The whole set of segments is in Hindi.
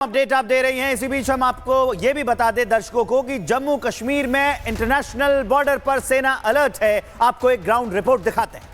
अपडेट आप दे रही हैं। इसी बीच हम आपको यह भी बता दें दर्शकों को कि जम्मू कश्मीर में इंटरनेशनल बॉर्डर पर सेना अलर्ट है। आपको एक ग्राउंड रिपोर्ट दिखाते हैं।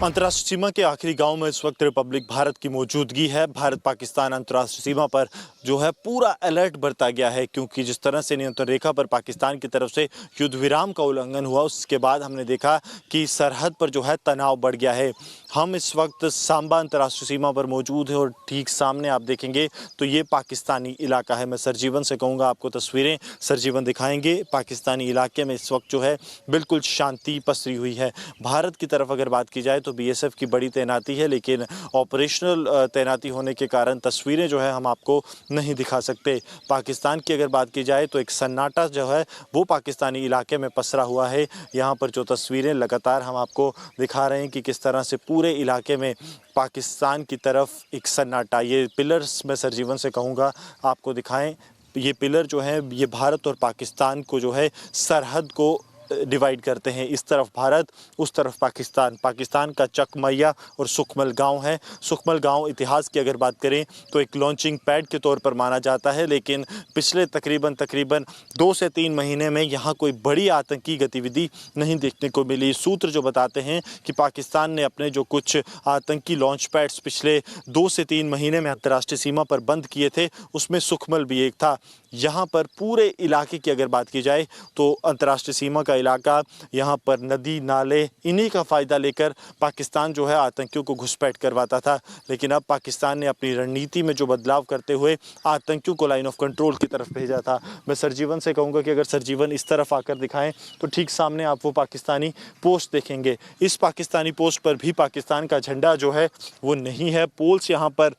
अंतर्राष्ट्रीय सीमा के आखिरी गांव में इस वक्त रिपब्लिक भारत की मौजूदगी है। भारत पाकिस्तान अंतर्राष्ट्रीय सीमा पर जो है पूरा अलर्ट बरता गया है, क्योंकि जिस तरह से नियंत्रण रेखा पर पाकिस्तान की तरफ से युद्ध विराम का उल्लंघन हुआ, उसके बाद हमने देखा कि सरहद पर जो है तनाव बढ़ गया है। हम इस वक्त सांबा अंतर्राष्ट्रीय सीमा पर मौजूद है और ठीक सामने आप देखेंगे तो ये पाकिस्तानी इलाका है। मैं सरजीवन से कहूँगा आपको तस्वीरें सरजीवन दिखाएंगे। पाकिस्तानी इलाके में इस वक्त जो है बिल्कुल शांति पसरी हुई है। भारत की तरफ अगर बात की जाए तो बीएसएफ की बड़ी तैनाती है, लेकिन ऑपरेशनल तैनाती होने के कारण तस्वीरें जो है हम आपको नहीं दिखा सकते। पाकिस्तान की अगर बात की जाए तो एक सन्नाटा जो है वो पाकिस्तानी इलाके में पसरा हुआ है। यहाँ पर जो तस्वीरें लगातार हम आपको दिखा रहे हैं कि किस तरह से पूरे इलाके में पाकिस्तान की तरफ एक सन्नाटा। ये पिलर्स मैं सरजीवन से कहूँगा आपको दिखाएं। ये पिलर जो है ये भारत और पाकिस्तान को जो है सरहद को डिवाइड करते हैं। इस तरफ भारत, उस तरफ पाकिस्तान। पाकिस्तान का चकमैया और सुखमल गांव है। सुखमल गांव इतिहास की अगर बात करें तो एक लॉन्चिंग पैड के तौर पर माना जाता है, लेकिन पिछले तकरीबन 2 से 3 महीने में यहाँ कोई बड़ी आतंकी गतिविधि नहीं देखने को मिली। सूत्र जो बताते हैं कि पाकिस्तान ने अपने जो कुछ आतंकी लॉन्च पैड्स पिछले 2 से 3 महीने में अंतर्राष्ट्रीय सीमा पर बंद किए थे, उसमें सुखमल भी एक था। यहाँ पर पूरे इलाके की अगर बात की जाए तो अंतर्राष्ट्रीय सीमा का इलाका, यहाँ पर नदी नाले, इन्हीं का फ़ायदा लेकर पाकिस्तान जो है आतंकियों को घुसपैठ करवाता था। लेकिन अब पाकिस्तान ने अपनी रणनीति में जो बदलाव करते हुए आतंकियों को लाइन ऑफ कंट्रोल की तरफ भेजा था। मैं सरजीवन से कहूँगा कि अगर सरजीवन इस तरफ आकर दिखाएं तो ठीक सामने आप वो पाकिस्तानी पोस्ट देखेंगे। इस पाकिस्तानी पोस्ट पर भी पाकिस्तान का झंडा जो है वो नहीं है। पोल्स यहाँ पर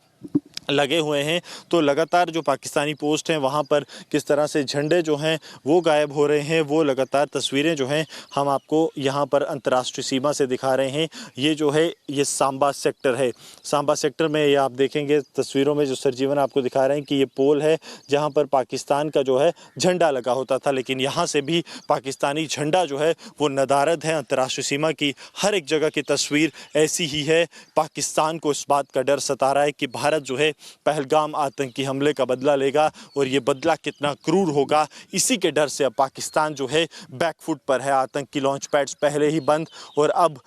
लगे हुए हैं, तो लगातार जो पाकिस्तानी पोस्ट हैं वहाँ पर किस तरह से झंडे जो हैं वो गायब हो रहे हैं, वो लगातार तस्वीरें जो हैं हम आपको यहाँ पर अंतर्राष्ट्रीय सीमा से दिखा रहे हैं। ये जो है ये सांबा सेक्टर है। सांबा सेक्टर में ये आप देखेंगे तस्वीरों में जो सरजीवन आपको दिखा रहे हैं कि ये पोल है जहाँ पर पाकिस्तान का जो है झंडा लगा होता था, लेकिन यहाँ से भी पाकिस्तानी झंडा जो है वो नदारद है। अंतर्राष्ट्रीय सीमा की हर एक जगह की तस्वीर ऐसी ही है। पाकिस्तान को इस बात का डर सता रहा है कि भारत जो है पहलगाम आतंकी हमले का बदला लेगा और ये बदला कितना क्रूर होगा। इसी के डर से अब पाकिस्तान जो है बैकफुट पर है। आतंकी लॉन्च पैड्स पहले ही बंद और अब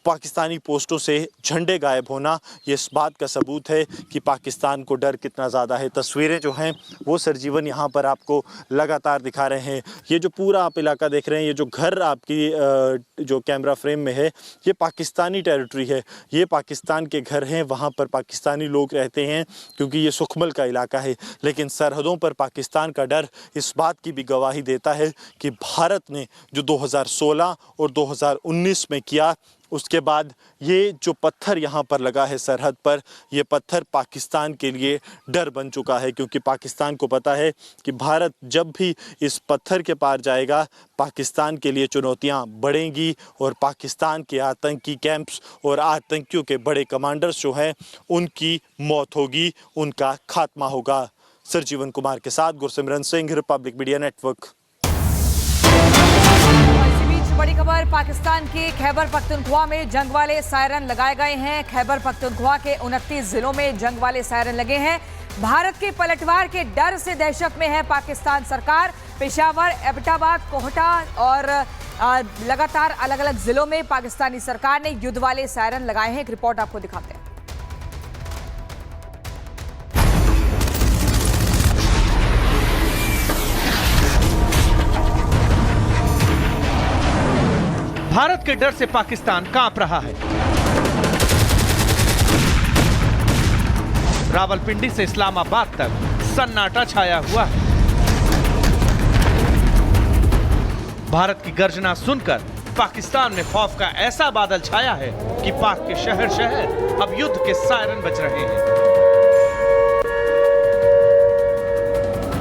पाकिस्तानी पोस्टों से झंडे गायब होना ये इस बात का सबूत है कि पाकिस्तान को डर कितना ज़्यादा है। तस्वीरें जो हैं वो सरजीवन यहाँ पर आपको लगातार दिखा रहे हैं। ये जो पूरा आप इलाका देख रहे हैं, ये जो घर आपकी जो कैमरा फ्रेम में है, ये पाकिस्तानी टेरिटरी है। ये पाकिस्तान के घर हैं, वहाँ पर पाकिस्तानी लोग रहते हैं क्योंकि ये सुखमल का इलाका है। लेकिन सरहदों पर पाकिस्तान का डर इस बात की भी गवाही देता है कि भारत ने जो 2016 और 2019 में किया, उसके बाद ये जो पत्थर यहाँ पर लगा है सरहद पर, ये पत्थर पाकिस्तान के लिए डर बन चुका है, क्योंकि पाकिस्तान को पता है कि भारत जब भी इस पत्थर के पार जाएगा पाकिस्तान के लिए चुनौतियाँ बढ़ेंगी और पाकिस्तान के आतंकी कैंप्स और आतंकियों के बड़े कमांडर्स जो हैं उनकी मौत होगी, उनका खात्मा होगा। सरजीवन कुमार के साथ Gursimran Singh, Republic media network. बड़ी खबर, पाकिस्तान के खैबर पख्तूनख्वा में जंग वाले सायरन लगाए गए हैं। खैबर पख्तूनख्वा के 29 जिलों में जंग वाले सायरन लगे हैं। भारत के पलटवार के डर से दहशत में है पाकिस्तान सरकार। पेशावर, एबटाबाद, कोहटा और लगातार अलग अलग जिलों में पाकिस्तानी सरकार ने युद्ध वाले सायरन लगाए हैं। एक रिपोर्ट आपको दिखाते हैं। भारत के डर से पाकिस्तान कांप रहा है। रावलपिंडी से इस्लामाबाद तक सन्नाटा छाया हुआ है। भारत की गर्जना सुनकर पाकिस्तान में खौफ का ऐसा बादल छाया है कि पाक के शहर शहर अब युद्ध के सायरन बज रहे हैं।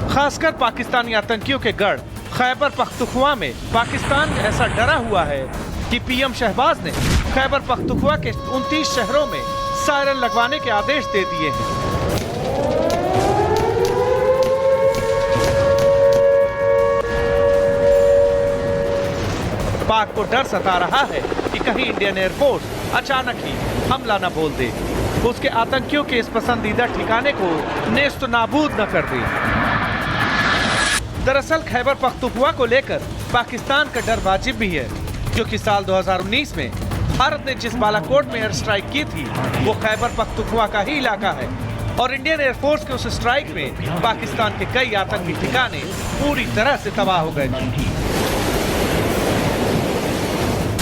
खासकर पाकिस्तानी आतंकियों के गढ़ खैबर पख्तूनख्वा में पाकिस्तान ऐसा डरा हुआ है कि पीएम शहबाज ने खैबर पख्तूनख्वा के 29 शहरों में सायरन लगवाने के आदेश दे दिए हैं। पाक को डर सता रहा है कि कहीं इंडियन एयरफोर्स अचानक ही हमला न बोल दे। उसके आतंकियों के इस पसंदीदा ठिकाने को नेस्त नाबूद न कर दे। दरअसल खैबर पख्तूनख्वा को लेकर पाकिस्तान का डर वाजिब भी है, क्योंकि साल 2019 में भारत ने जिस बालाकोट में एयर स्ट्राइक की थी वो खैबर पख्तूनख्वा का ही इलाका है और इंडियन एयरफोर्स के उस स्ट्राइक में पाकिस्तान के कई आतंकी ठिकाने पूरी तरह से तबाह हो गए थे।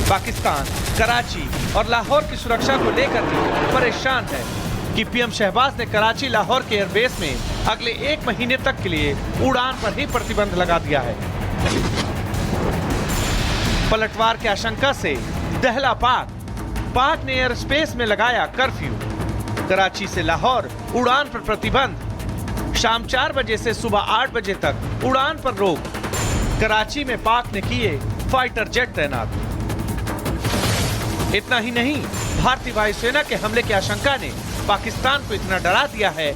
पाकिस्तान कराची और लाहौर की सुरक्षा को लेकर भी परेशान है कि पीएम शहबाज ने कराची लाहौर के एयरबेस में अगले 1 महीने तक के लिए उड़ान पर ही प्रतिबंध लगा दिया है। पलटवार की आशंका से दहला पाक ने एयर स्पेस में लगाया कर्फ्यू। कराची से लाहौर उड़ान पर प्रतिबंध, शाम 4 बजे से सुबह 8 बजे तक उड़ान पर रोक। कराची में पाक ने किए फाइटर जेट तैनात। इतना ही नहीं, भारतीय वायुसेना के हमले की आशंका ने पाकिस्तान को इतना डरा दिया है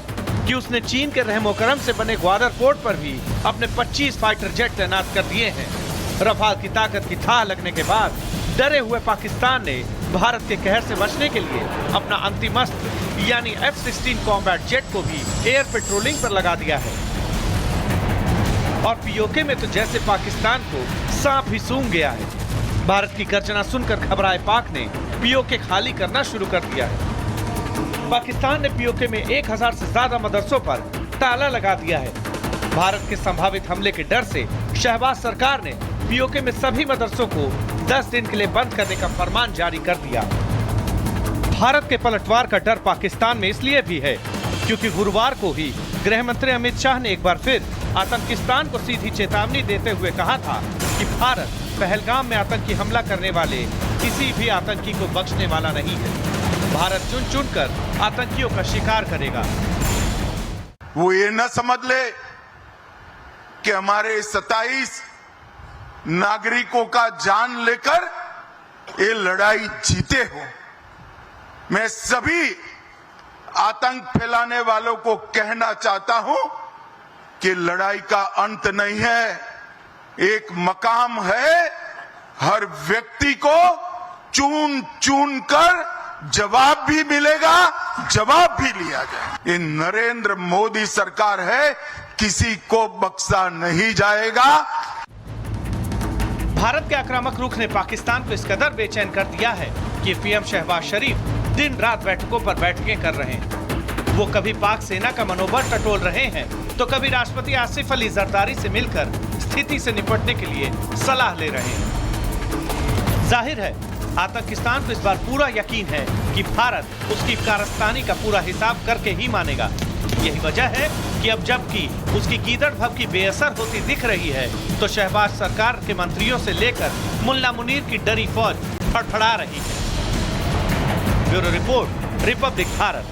कि उसने चीन के रहमो करम से बने ग्वादर पोर्ट पर भी अपने 25 फाइटर जेट तैनात कर दिए हैं। रफाल की ताकत की थाह लगने के बाद डरे हुए पाकिस्तान ने भारत के कहर से बचने के लिए अपना अंतिम अस्त्र यानी F-16 कॉम्बैट जेट को भी एयर पेट्रोलिंग पर लगा दिया है। और पीओके में तो जैसे पाकिस्तान को सांप ही सूंघ गया है। भारत की गर्जना सुनकर घबराए पाक ने पीओके खाली करना शुरू कर दिया है। पाकिस्तान ने पीओके में 1000 से ज्यादा मदरसों पर ताला लगा दिया है। भारत के संभावित हमले के डर से शहबाज सरकार ने पीओके में सभी मदरसों को 10 दिन के लिए बंद करने का फरमान जारी कर दिया। भारत के पलटवार का डर पाकिस्तान में इसलिए भी है क्योंकि गुरुवार को ही गृह मंत्री अमित शाह ने एक बार फिर आतंकिस्तान को सीधी चेतावनी देते हुए कहा था कि भारत पहलगाम में आतंकी हमला करने वाले किसी भी आतंकी को बख्शने वाला नहीं है। भारत चुन चुन कर आतंकियों का शिकार करेगा। वो ये न समझ ले कि हमारे 27 नागरिकों का जान लेकर ये लड़ाई जीते हो। मैं सभी आतंक फैलाने वालों को कहना चाहता हूं कि लड़ाई का अंत नहीं है, एक मकाम है। हर व्यक्ति को चुन चुन कर जवाब भी मिलेगा, जवाब भी लिया जाए। ये नरेंद्र मोदी सरकार है, किसी को बख्शा नहीं जाएगा। भारत के आक्रामक रुख ने पाकिस्तान को इस कदर बेचैन कर दिया है कि पीएम शहबाज शरीफ दिन रात बैठकों पर बैठकें कर रहे हैं। वो कभी पाक सेना का मनोबल टटोल रहे हैं तो कभी राष्ट्रपति आसिफ अली जरदारी से मिलकर स्थिति से निपटने के लिए सलाह ले रहे हैं। जाहिर है आतंकिस्तान को इस बार पूरा यकीन है कि भारत उसकी कारस्तानी का पूरा हिसाब करके ही मानेगा। यही वजह है कि अब जबकि उसकी गीदड़ भव की बेअसर होती दिख रही है तो शहबाज सरकार के मंत्रियों से लेकर मुल्ला मुनीर की डरी फौज फड़फड़ा रही है। Bureau report, Republic Bharat.